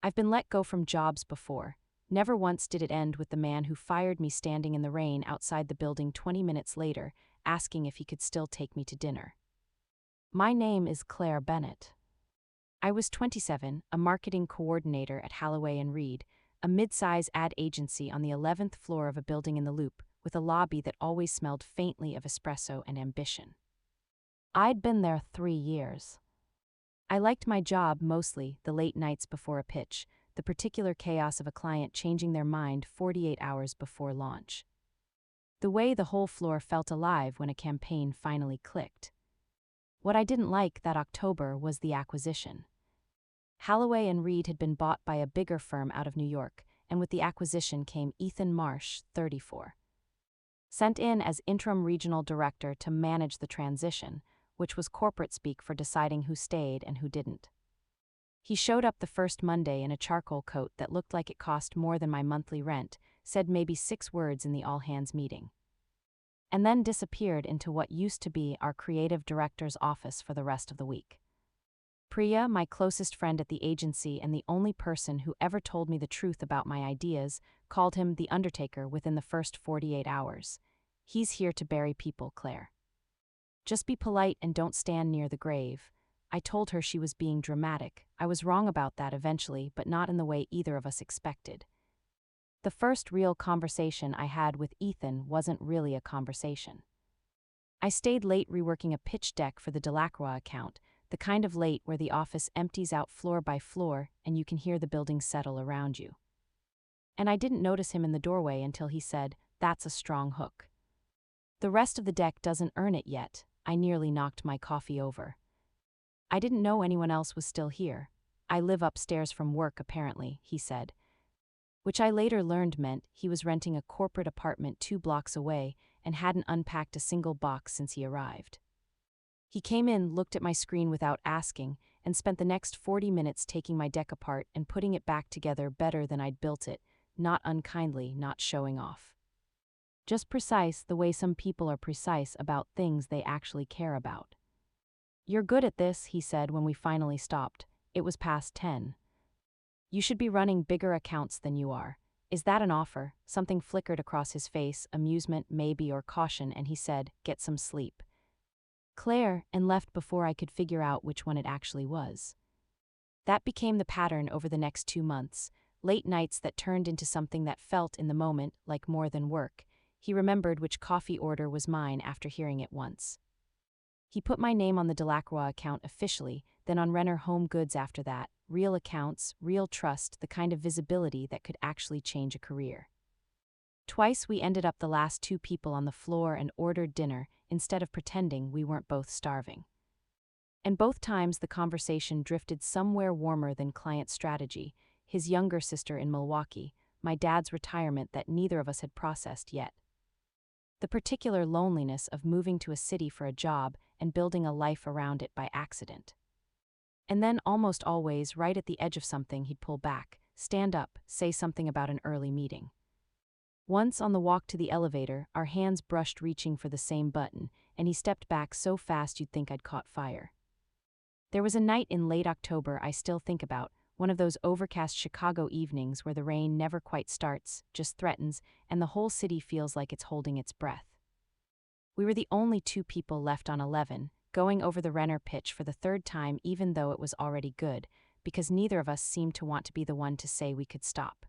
I've been let go from jobs before. Never once did it end with the man who fired me standing in the rain outside the building 20 minutes later, asking if he could still take me to dinner. My name is Claire Bennett. I was 27, a marketing coordinator at Halloway & Reed, a mid-size ad agency on the 11th floor of a building in the Loop, with a lobby that always smelled faintly of espresso and ambition. I'd been there 3 years. I liked my job mostly, the late nights before a pitch, the particular chaos of a client changing their mind 48 hours before launch. The way the whole floor felt alive when a campaign finally clicked. What I didn't like that October was the acquisition. Halloway & Reed had been bought by a bigger firm out of New York, and with the acquisition came Ethan Marsh, 34. Sent in as interim regional director to manage the transition, which was corporate speak for deciding who stayed and who didn't. He showed up the first Monday in a charcoal coat that looked like it cost more than my monthly rent, said maybe 6 words in the all-hands meeting, and then disappeared into what used to be our creative director's office for the rest of the week. Priya, my closest friend at the agency and the only person who ever told me the truth about my ideas, called him the Undertaker within the first 48 hours. He's here to bury people, Claire. Just be polite and don't stand near the grave. I told her she was being dramatic. I was wrong about that eventually, but not in the way either of us expected. The first real conversation I had with Ethan wasn't really a conversation. I stayed late reworking a pitch deck for the Delacroix account, the kind of late where the office empties out floor by floor and you can hear the building settle around you. And I didn't notice him in the doorway until he said, "That's a strong hook. The rest of the deck doesn't earn it yet." I nearly knocked my coffee over. I didn't know anyone else was still here. I live upstairs from work, apparently, he said. Which I later learned meant he was renting a corporate apartment 2 blocks away and hadn't unpacked a single box since he arrived. He came in, looked at my screen without asking, and spent the next 40 minutes taking my deck apart and putting it back together better than I'd built it, not unkindly, not showing off. Just precise, the way some people are precise about things they actually care about. "You're good at this," he said when we finally stopped. It was past 10. "You should be running bigger accounts than you are. Is that an offer?" Something flickered across his face, amusement maybe or caution, and he said, "Get some sleep, Claire," and left before I could figure out which one it actually was. That became the pattern over the next 2 months, late nights that turned into something that felt in the moment like more than work. He remembered which coffee order was mine after hearing it once. He put my name on the Delacroix account officially, then on Renner Home Goods after that. Real accounts, real trust, the kind of visibility that could actually change a career. Twice we ended up the last 2 people on the floor and ordered dinner, instead of pretending we weren't both starving. And both times the conversation drifted somewhere warmer than client strategy, his younger sister in Milwaukee, my dad's retirement that neither of us had processed yet. The particular loneliness of moving to a city for a job and building a life around it by accident. And then almost always, right at the edge of something, he'd pull back, stand up, say something about an early meeting. Once on the walk to the elevator, our hands brushed reaching for the same button, and he stepped back so fast you'd think I'd caught fire. There was a night in late October I still think about, one of those overcast Chicago evenings where the rain never quite starts, just threatens, and the whole city feels like it's holding its breath. We were the only 2 people left on 11, going over the Renner pitch for the 3rd time even though it was already good, because neither of us seemed to want to be the one to say we could stop.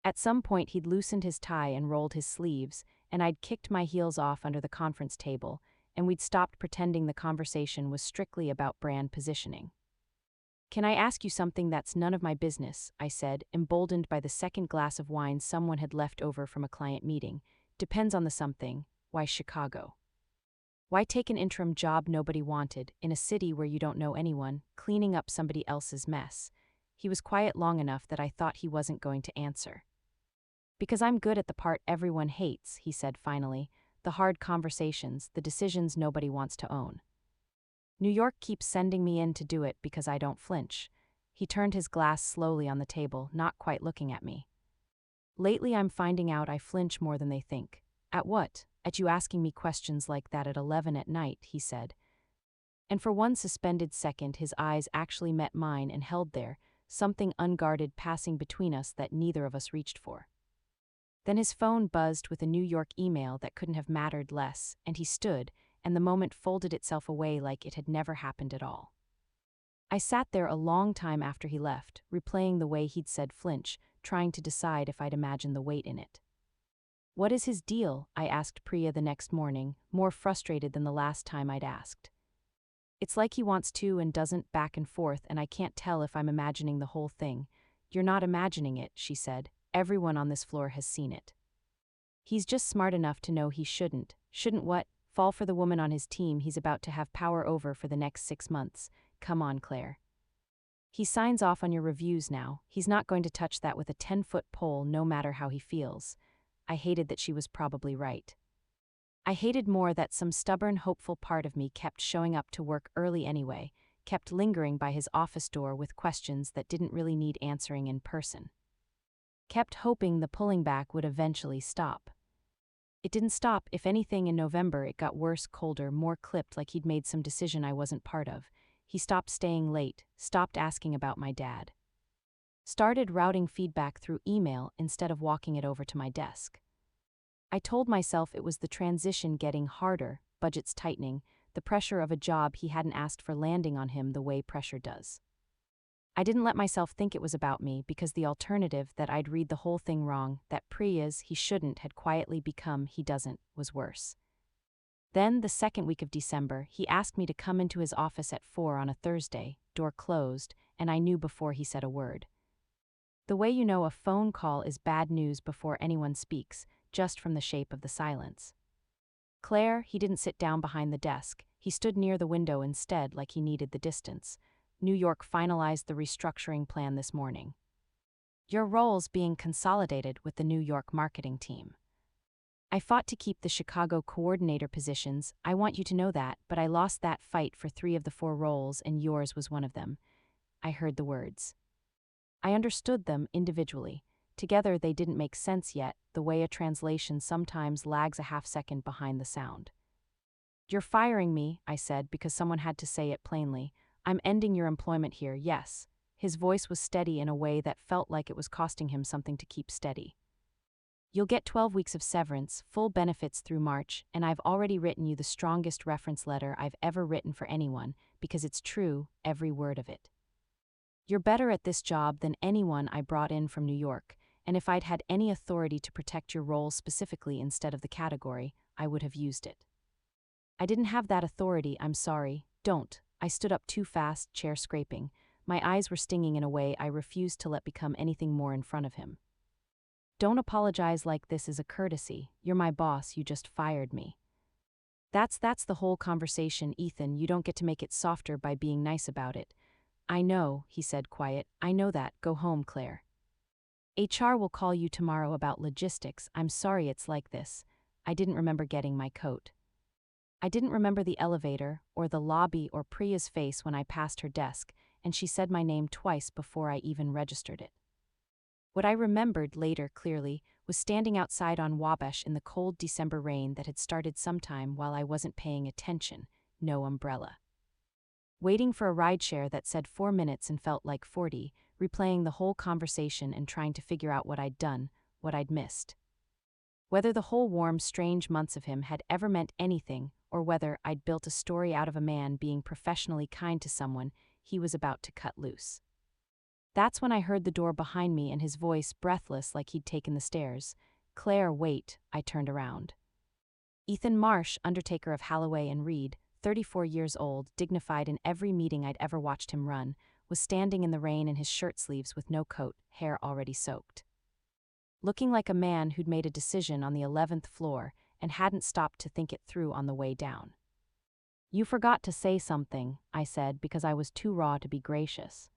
At some point he'd loosened his tie and rolled his sleeves, and I'd kicked my heels off under the conference table, and we'd stopped pretending the conversation was strictly about brand positioning. "Can I ask you something that's none of my business?" I said, emboldened by the second glass of wine someone had left over from a client meeting. "Depends on the something. Why Chicago? Why take an interim job nobody wanted, in a city where you don't know anyone, cleaning up somebody else's mess?" He was quiet long enough that I thought he wasn't going to answer. "Because I'm good at the part everyone hates," he said finally, "the hard conversations, the decisions nobody wants to own. New York keeps sending me in to do it because I don't flinch." He turned his glass slowly on the table, not quite looking at me. "Lately I'm finding out I flinch more than they think." "At what?" "At you asking me questions like that at 11 at night," he said. And for one suspended second his eyes actually met mine and held there, something unguarded passing between us that neither of us reached for. Then his phone buzzed with a New York email that couldn't have mattered less, and he stood, and the moment folded itself away like it had never happened at all. I sat there a long time after he left, replaying the way he'd said flinch, trying to decide if I'd imagined the weight in it. "What is his deal?" I asked Priya the next morning, more frustrated than the last time I'd asked. "It's like he wants to and doesn't, back and forth, and I can't tell if I'm imagining the whole thing." "You're not imagining it," she said. "Everyone on this floor has seen it. He's just smart enough to know he shouldn't. Shouldn't what? Fall for the woman on his team he's about to have power over for the next 6 months. Come on, Claire. He signs off on your reviews now. He's not going to touch that with a 10-foot pole no matter how he feels." I hated that she was probably right. I hated more that some stubborn, hopeful part of me kept showing up to work early anyway, kept lingering by his office door with questions that didn't really need answering in person. Kept hoping the pulling back would eventually stop. It didn't stop. If anything, in November it got worse, colder, more clipped, like he'd made some decision I wasn't part of. He stopped staying late, stopped asking about my dad. Started routing feedback through email instead of walking it over to my desk. I told myself it was the transition getting harder, budgets tightening, the pressure of a job he hadn't asked for landing on him the way pressure does. I didn't let myself think it was about me because the alternative, that I'd read the whole thing wrong, that Priya's he shouldn't had quietly become he doesn't, was worse. Then, the second week of December, he asked me to come into his office at 4 on a Thursday, door closed, and I knew before he said a word. The way you know a phone call is bad news before anyone speaks, just from the shape of the silence. "Claire," he didn't sit down behind the desk, he stood near the window instead, like he needed the distance. "New York finalized the restructuring plan this morning. Your role's being consolidated with the New York marketing team. I fought to keep the Chicago coordinator positions, I want you to know that, but I lost that fight for 3 of the 4 roles and yours was one of them." I heard the words. I understood them individually. Together they didn't make sense yet, the way a translation sometimes lags a half-second behind the sound. "You're firing me," I said, because someone had to say it plainly. "I'm ending your employment here, yes." His voice was steady in a way that felt like it was costing him something to keep steady. "You'll get 12 weeks of severance, full benefits through March, and I've already written you the strongest reference letter I've ever written for anyone, because it's true, every word of it. You're better at this job than anyone I brought in from New York, and if I'd had any authority to protect your role specifically instead of the category, I would have used it. I didn't have that authority, I'm sorry, don't." I stood up too fast, chair scraping. My eyes were stinging in a way I refused to let become anything more in front of him. "Don't apologize like this is a courtesy. You're my boss, you just fired me. That's the whole conversation, Ethan. You don't get to make it softer by being nice about it." "I know," he said quiet. "I know that. Go home, Claire. HR will call you tomorrow about logistics. I'm sorry it's like this." I didn't remember getting my coat. I didn't remember the elevator, or the lobby, or Priya's face when I passed her desk, and she said my name twice before I even registered it. What I remembered later clearly was standing outside on Wabash in the cold December rain that had started sometime while I wasn't paying attention, no umbrella. Waiting for a rideshare that said 4 minutes and felt like 40, replaying the whole conversation and trying to figure out what I'd done, what I'd missed. Whether the whole warm, strange months of him had ever meant anything, or whether I'd built a story out of a man being professionally kind to someone he was about to cut loose. That's when I heard the door behind me and his voice breathless like he'd taken the stairs. "Claire, wait." I turned around. Ethan Marsh, undertaker of Halloway and Reed, 34 years old, dignified in every meeting I'd ever watched him run, was standing in the rain in his shirt sleeves with no coat, hair already soaked. Looking like a man who'd made a decision on the 11th floor and hadn't stopped to think it through on the way down. "You forgot to say something," I said, because I was too raw to be gracious.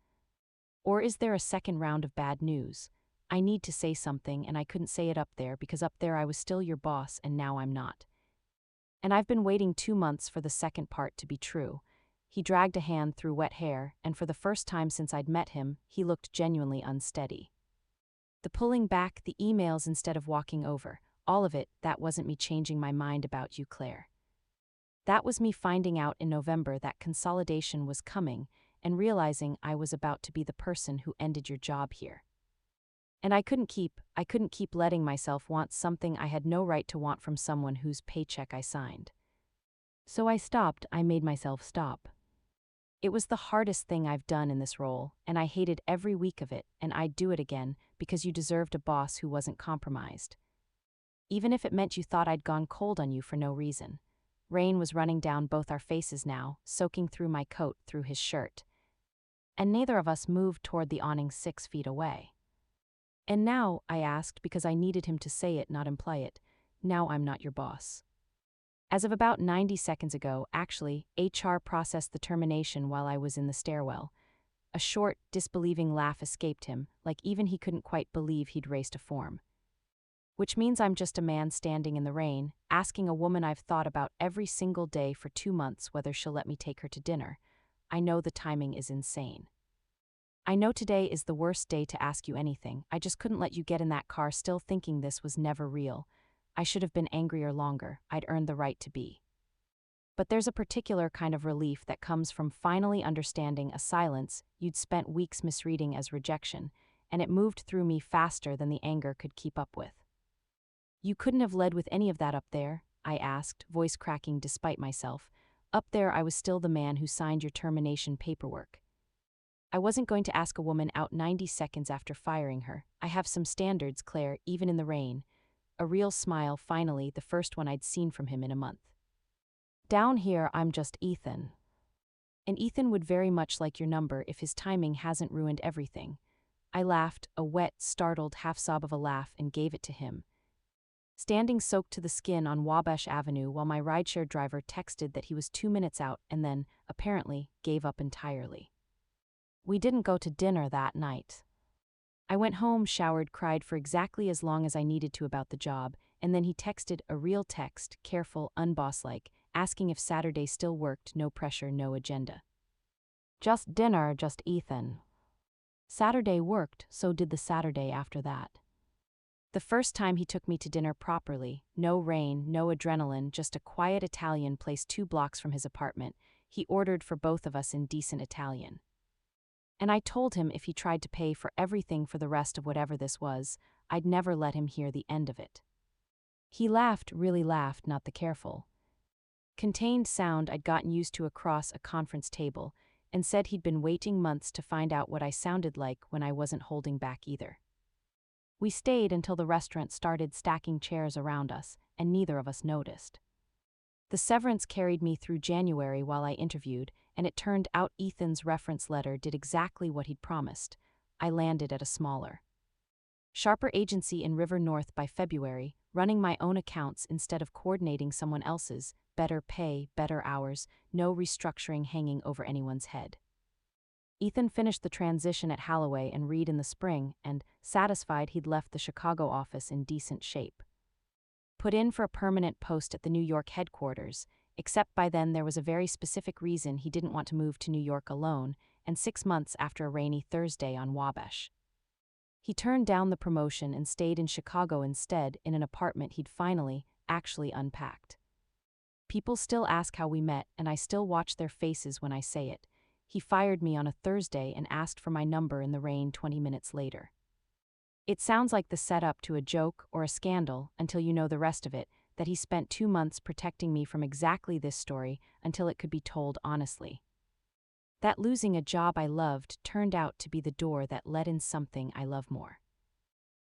"Or is there a second round of bad news? I need to say something, and I couldn't say it up there because up there I was still your boss and now I'm not. And I've been waiting 2 months for the second part to be true." He dragged a hand through wet hair, and for the first time since I'd met him, he looked genuinely unsteady. The pulling back, the emails instead of walking over, all of it, that wasn't me changing my mind about you, Claire. That was me finding out in November that consolidation was coming, and realizing I was about to be the person who ended your job here. And I couldn't keep letting myself want something I had no right to want from someone whose paycheck I signed. So I made myself stop. It was the hardest thing I've done in this role, and I hated every week of it, and I'd do it again because you deserved a boss who wasn't compromised. Even if it meant you thought I'd gone cold on you for no reason. Rain was running down both our faces now, soaking through my coat, through his shirt. And neither of us moved toward the awning 6 feet away. And now, I asked because I needed him to say it, not imply it, now I'm not your boss. As of about 90 seconds ago, actually, HR processed the termination while I was in the stairwell. A short, disbelieving laugh escaped him, like even he couldn't quite believe he'd raced a form. Which means I'm just a man standing in the rain, asking a woman I've thought about every single day for 2 months whether she'll let me take her to dinner. I know the timing is insane. I know today is the worst day to ask you anything. I just couldn't let you get in that car still thinking this was never real. I should have been angrier longer. I'd earned the right to be. But there's a particular kind of relief that comes from finally understanding a silence you'd spent weeks misreading as rejection, and it moved through me faster than the anger could keep up with. You couldn't have led with any of that up there, I asked, voice cracking despite myself. Up there I was still the man who signed your termination paperwork. I wasn't going to ask a woman out 90 seconds after firing her. I have some standards, Claire, even in the rain. A real smile, finally, the first one I'd seen from him in a month. Down here, I'm just Ethan. And Ethan would very much like your number if his timing hasn't ruined everything. I laughed, a wet, startled half-sob of a laugh, and gave it to him. Standing soaked to the skin on Wabash Avenue while my rideshare driver texted that he was 2 minutes out and then, apparently, gave up entirely. We didn't go to dinner that night. I went home, showered, cried for exactly as long as I needed to about the job, and then he texted a real text, careful, unboss-like, asking if Saturday still worked, no pressure, no agenda. Just dinner, just Ethan. Saturday worked, so did the Saturday after that. The first time he took me to dinner properly, no rain, no adrenaline, just a quiet Italian place 2 blocks from his apartment, he ordered for both of us in decent Italian. And I told him if he tried to pay for everything for the rest of whatever this was, I'd never let him hear the end of it. He laughed, really laughed, not the careful, contained sound I'd gotten used to across a conference table, and said he'd been waiting months to find out what I sounded like when I wasn't holding back either. We stayed until the restaurant started stacking chairs around us, and neither of us noticed. The severance carried me through January while I interviewed, and it turned out Ethan's reference letter did exactly what he'd promised. I landed at a smaller, sharper agency in River North by February, running my own accounts instead of coordinating someone else's, better pay, better hours, no restructuring hanging over anyone's head. Ethan finished the transition at Halloway and Reed in the spring, and, satisfied he'd left the Chicago office in decent shape, put in for a permanent post at the New York headquarters, except by then there was a very specific reason he didn't want to move to New York alone, and 6 months after a rainy Thursday on Wabash. He turned down the promotion and stayed in Chicago instead, in an apartment he'd finally, actually unpacked. People still ask how we met, and I still watch their faces when I say it. He fired me on a Thursday and asked for my number in the rain 20 minutes later. It sounds like the setup to a joke or a scandal until you know the rest of it, that he spent 2 months protecting me from exactly this story until it could be told honestly. That losing a job I loved turned out to be the door that let in something I love more.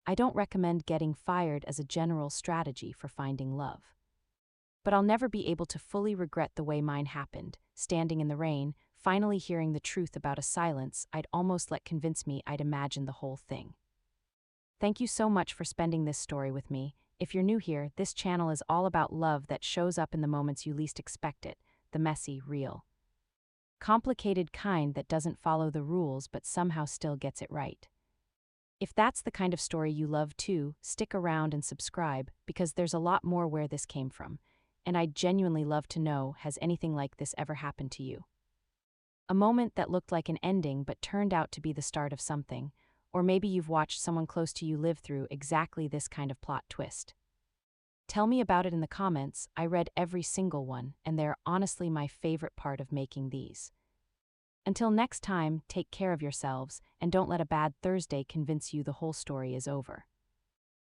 I don't recommend getting fired as a general strategy for finding love. But I'll never be able to fully regret the way mine happened, standing in the rain, finally hearing the truth about a silence I'd almost let convince me I'd imagined the whole thing. Thank you so much for spending this story with me. If you're new here, this channel is all about love that shows up in the moments you least expect it, the messy, real, complicated kind that doesn't follow the rules but somehow still gets it right. If that's the kind of story you love too, stick around and subscribe, because there's a lot more where this came from, and I'd genuinely love to know, has anything like this ever happened to you? A moment that looked like an ending but turned out to be the start of something, or maybe you've watched someone close to you live through exactly this kind of plot twist. Tell me about it in the comments. I read every single one, and they're honestly my favorite part of making these. Until next time, take care of yourselves and don't let a bad Thursday convince you the whole story is over.